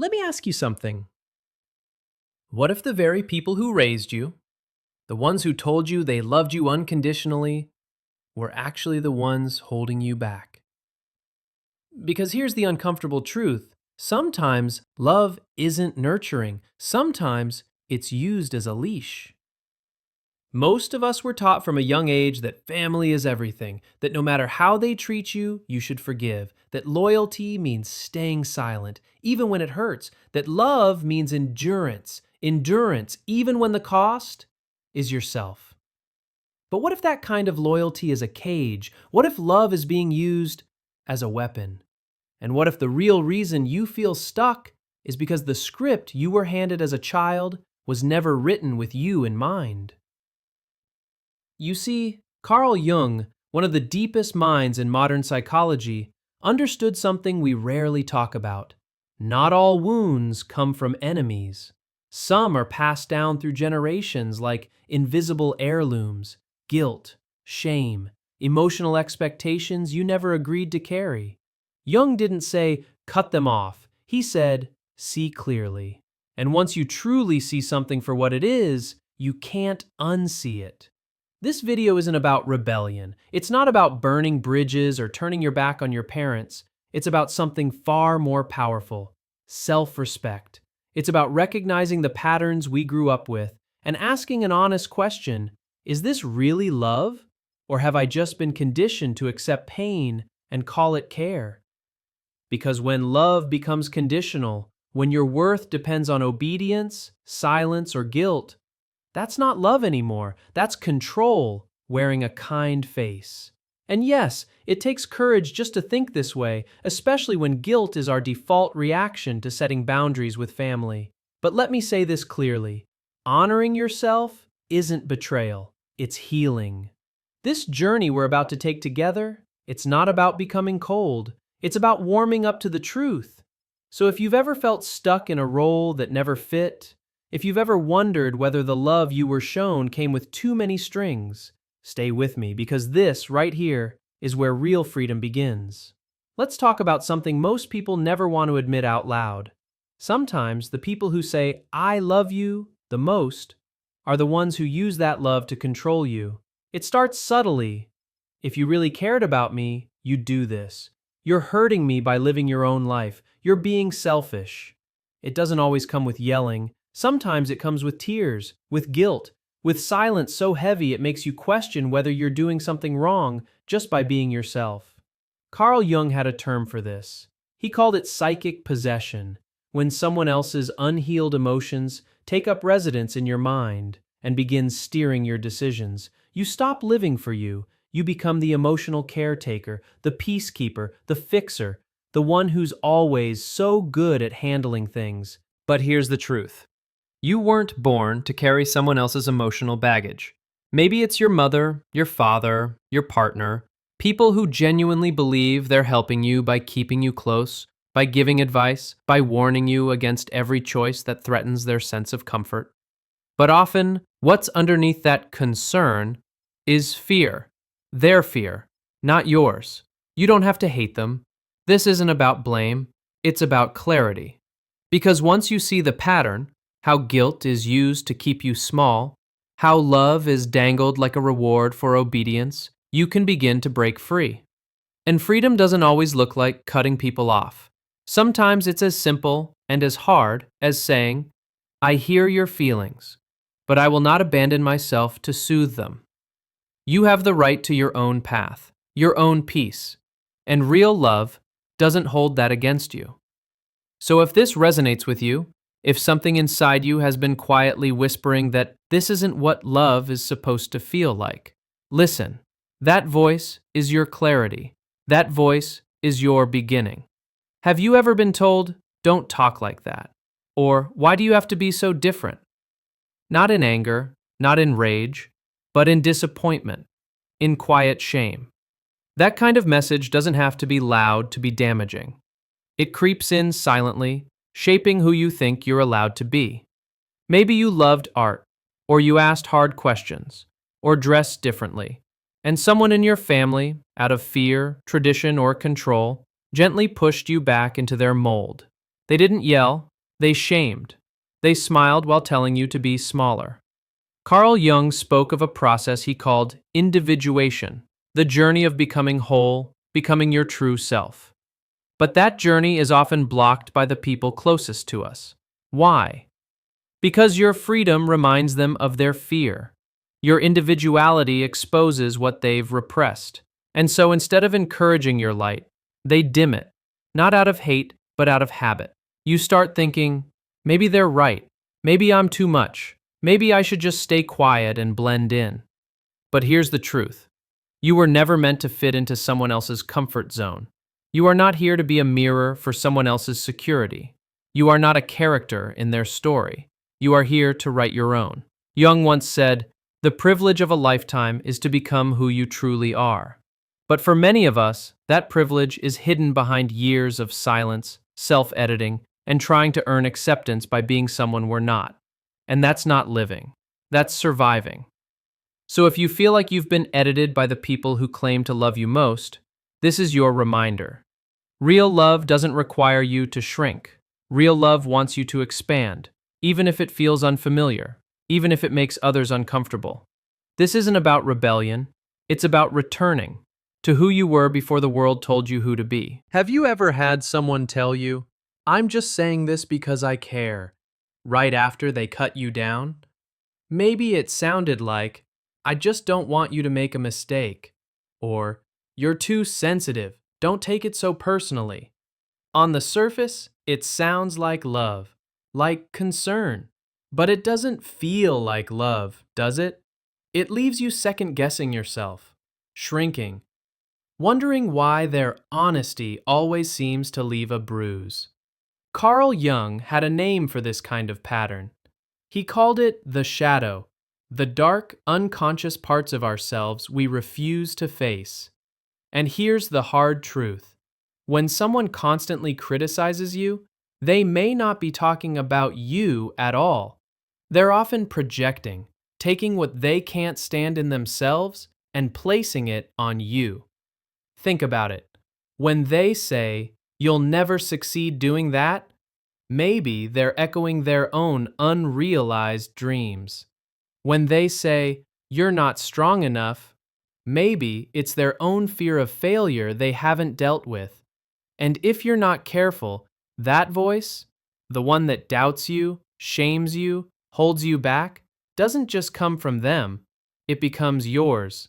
Let me ask you something. What if the very people who raised you, the ones who told you they loved you unconditionally, were actually the ones holding you back? Because here's the uncomfortable truth. Sometimes love isn't nurturing. Sometimes it's used as a leash. Most of us were taught from a young age that family is everything, that no matter how they treat you, you should forgive, that loyalty means staying silent, even when it hurts, that love means endurance, even when the cost is yourself. But what if that kind of loyalty is a cage? What if love is being used as a weapon? And what if the real reason you feel stuck is because the script you were handed as a child was never written with you in mind? You see, Carl Jung, one of the deepest minds in modern psychology, understood something we rarely talk about. Not all wounds come from enemies. Some are passed down through generations like invisible heirlooms, guilt, shame, emotional expectations you never agreed to carry. Jung didn't say, cut them off. He said, see clearly. And once you truly see something for what it is, you can't unsee it. This video isn't about rebellion. It's not about burning bridges or turning your back on your parents. It's about something far more powerful: self-respect. It's about recognizing the patterns we grew up with and asking an honest question: is this really love? Or have I just been conditioned to accept pain and call it care? Because when love becomes conditional, when your worth depends on obedience, silence, or guilt, that's not love anymore. That's control wearing a kind face. And yes, it takes courage just to think this way, especially when guilt is our default reaction to setting boundaries with family. But let me say this clearly: honoring yourself isn't betrayal, it's healing. This journey we're about to take together, it's not about becoming cold. It's about warming up to the truth. So if you've ever felt stuck in a role that never fit, if you've ever wondered whether the love you were shown came with too many strings, stay with me, because this right here is where real freedom begins. Let's talk about something most people never want to admit out loud. Sometimes the people who say, "I love you" the most are the ones who use that love to control you. It starts subtly. If you really cared about me, you'd do this. You're hurting me by living your own life. You're being selfish. It doesn't always come with yelling. Sometimes it comes with tears, with guilt, with silence so heavy it makes you question whether you're doing something wrong just by being yourself. Carl Jung had a term for this. He called it psychic possession, when someone else's unhealed emotions take up residence in your mind and begin steering your decisions. You stop living for you. You become the emotional caretaker, the peacekeeper, the fixer, the one who's always so good at handling things. But here's the truth. You weren't born to carry someone else's emotional baggage. Maybe it's your mother, your father, your partner, people who genuinely believe they're helping you by keeping you close, by giving advice, by warning you against every choice that threatens their sense of comfort. But often, what's underneath that concern is fear. Their fear, not yours. You don't have to hate them. This isn't about blame, it's about clarity. Because once you see the pattern, how guilt is used to keep you small, how love is dangled like a reward for obedience, you can begin to break free. And freedom doesn't always look like cutting people off. Sometimes it's as simple and as hard as saying, "I hear your feelings, but I will not abandon myself to soothe them." You have the right to your own path, your own peace, and real love doesn't hold that against you. So if this resonates with you, if something inside you has been quietly whispering that this isn't what love is supposed to feel like, listen. That voice is your clarity. That voice is your beginning. Have you ever been told, "Don't talk like that"? Or, "Why do you have to be so different?" Not in anger, not in rage, but in disappointment, in quiet shame. That kind of message doesn't have to be loud to be damaging. It creeps in silently, shaping who you think you're allowed to be. Maybe you loved art, or you asked hard questions, or dressed differently, and someone in your family, out of fear, tradition, or control, gently pushed you back into their mold. They didn't yell, They shamed. They smiled while telling you to be smaller. Carl Jung spoke of a process he called individuation, the journey of becoming whole, becoming your true self. But that journey is often blocked by the people closest to us. Why? Because your freedom reminds them of their fear. Your individuality exposes what they've repressed. And so instead of encouraging your light, they dim it, not out of hate, but out of habit. You start thinking, maybe they're right. Maybe I'm too much. Maybe I should just stay quiet and blend in. But here's the truth. You were never meant to fit into someone else's comfort zone. You are not here to be a mirror for someone else's security. You are not a character in their story. You are here to write your own. Jung once said, "The privilege of a lifetime is to become who you truly are." But for many of us, that privilege is hidden behind years of silence, self-editing, and trying to earn acceptance by being someone we're not. And that's not living. That's surviving. So if you feel like you've been edited by the people who claim to love you most, this is your reminder. Real love doesn't require you to shrink. Real love wants you to expand, even if it feels unfamiliar, even if it makes others uncomfortable. This isn't about rebellion. It's about returning to who you were before the world told you who to be. Have you ever had someone tell you, "I'm just saying this because I care," right after they cut you down? Maybe it sounded like, "I just don't want you to make a mistake," or "You're too sensitive, don't take it so personally." On the surface, it sounds like love, like concern, but it doesn't feel like love, does it? It leaves you second-guessing yourself, shrinking, wondering why their honesty always seems to leave a bruise. Carl Jung had a name for this kind of pattern. He called it the shadow, the dark, unconscious parts of ourselves we refuse to face. And here's the hard truth. When someone constantly criticizes you, they may not be talking about you at all. They're often projecting, taking what they can't stand in themselves and placing it on you. Think about it. When they say, "You'll never succeed doing that," maybe they're echoing their own unrealized dreams. When they say, "You're not strong enough," maybe it's their own fear of failure they haven't dealt with. And if you're not careful, that voice, the one that doubts you, shames you, holds you back, doesn't just come from them, it becomes yours.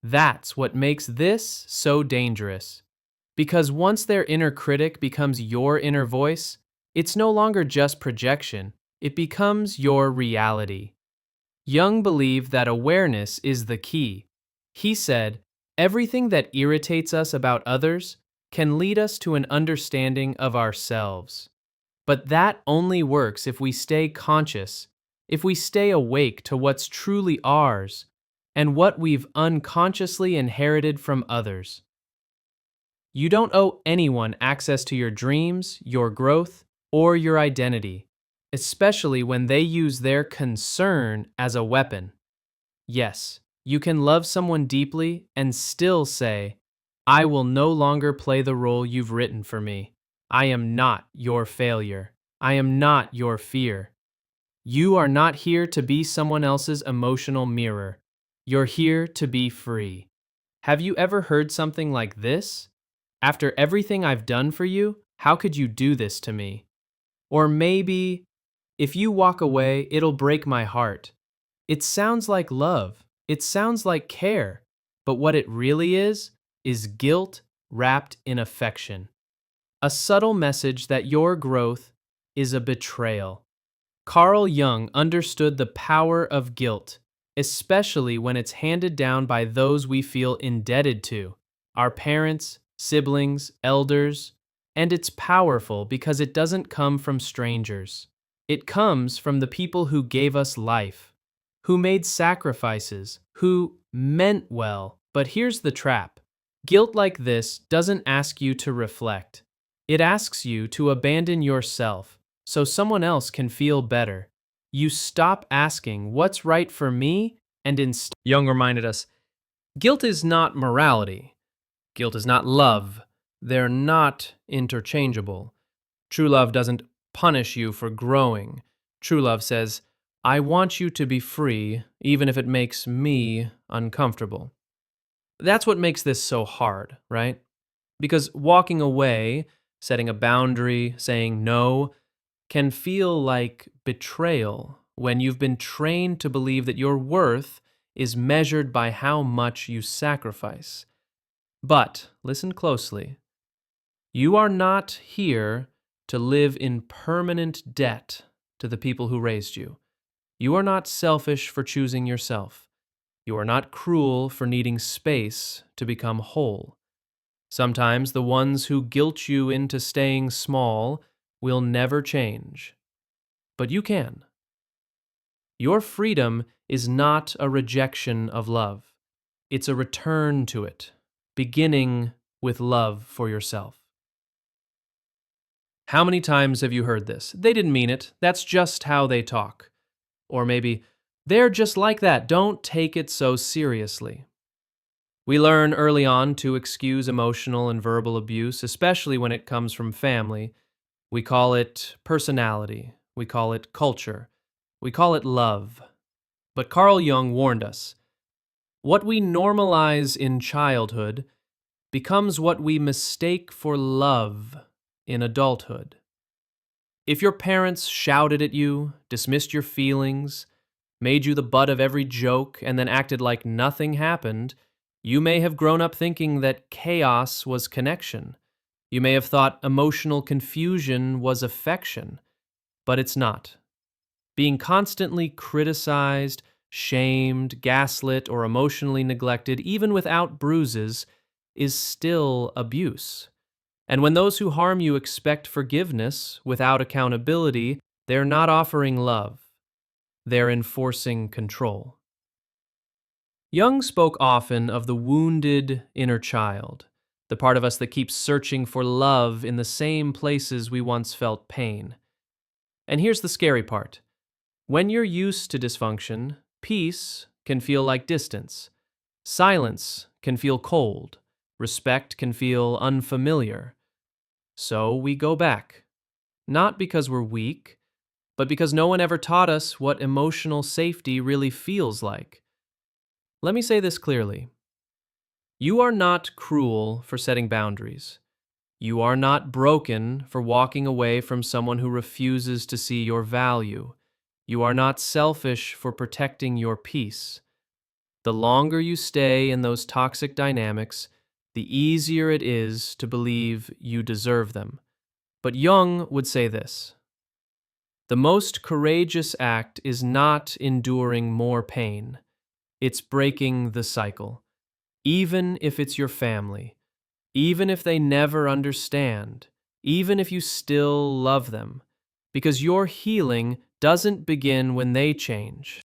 That's what makes this so dangerous. Because once their inner critic becomes your inner voice, it's no longer just projection, it becomes your reality. Jung believed that awareness is the key. He said, everything that irritates us about others can lead us to an understanding of ourselves. But that only works if we stay conscious, if we stay awake to what's truly ours and what we've unconsciously inherited from others. You don't owe anyone access to your dreams, your growth, or your identity, especially when they use their concern as a weapon. Yes, you can love someone deeply and still say, "I will no longer play the role you've written for me. I am not your failure. I am not your fear." You are not here to be someone else's emotional mirror. You're here to be free. Have you ever heard something like this? "After everything I've done for you, how could you do this to me?" Or maybe, "If you walk away, it'll break my heart." It sounds like love. It sounds like care. But what it really is guilt wrapped in affection. A subtle message that your growth is a betrayal. Carl Jung understood the power of guilt, especially when it's handed down by those we feel indebted to, our parents, siblings, elders, and it's powerful because it doesn't come from strangers. It comes from the people who gave us life, who made sacrifices, who meant well. But here's the trap. Guilt like this doesn't ask you to reflect. It asks you to abandon yourself so someone else can feel better. You stop asking, "What's right for me?" and instead, Jung reminded us, guilt is not morality. Guilt is not love. They're not interchangeable. True love doesn't punish you for growing. True love says, I want you to be free, even if it makes me uncomfortable. That's what makes this so hard, right? Because walking away, setting a boundary, saying no, can feel like betrayal when you've been trained to believe that your worth is measured by how much you sacrifice. But listen closely. You are not here to live in permanent debt to the people who raised you. You are not selfish for choosing yourself. You are not cruel for needing space to become whole. Sometimes the ones who guilt you into staying small will never change. But you can. Your freedom is not a rejection of love. It's a return to it, beginning with love for yourself. How many times have you heard this? They didn't mean it. That's just how they talk. Or maybe, they're just like that. Don't take it so seriously. We learn early on to excuse emotional and verbal abuse, especially when it comes from family. We call it personality. We call it culture. We call it love. But Carl Jung warned us, what we normalize in childhood becomes what we mistake for love in adulthood. If your parents shouted at you, dismissed your feelings, made you the butt of every joke, and then acted like nothing happened, you may have grown up thinking that chaos was connection. You may have thought emotional confusion was affection, but it's not. Being constantly criticized, shamed, gaslit, or emotionally neglected, even without bruises, is still abuse. And when those who harm you expect forgiveness without accountability, they're not offering love. They're enforcing control. Jung spoke often of the wounded inner child, the part of us that keeps searching for love in the same places we once felt pain. And here's the scary part. When you're used to dysfunction, peace can feel like distance. Silence can feel cold. Respect can feel unfamiliar. So we go back. Not because we're weak, but because no one ever taught us what emotional safety really feels like. Let me say this clearly. You are not cruel for setting boundaries. You are not broken for walking away from someone who refuses to see your value. You are not selfish for protecting your peace. The longer you stay in those toxic dynamics, the easier it is to believe you deserve them. But Jung would say this: the most courageous act is not enduring more pain. It's breaking the cycle. Even if it's your family, even if they never understand, even if you still love them, because your healing doesn't begin when they change.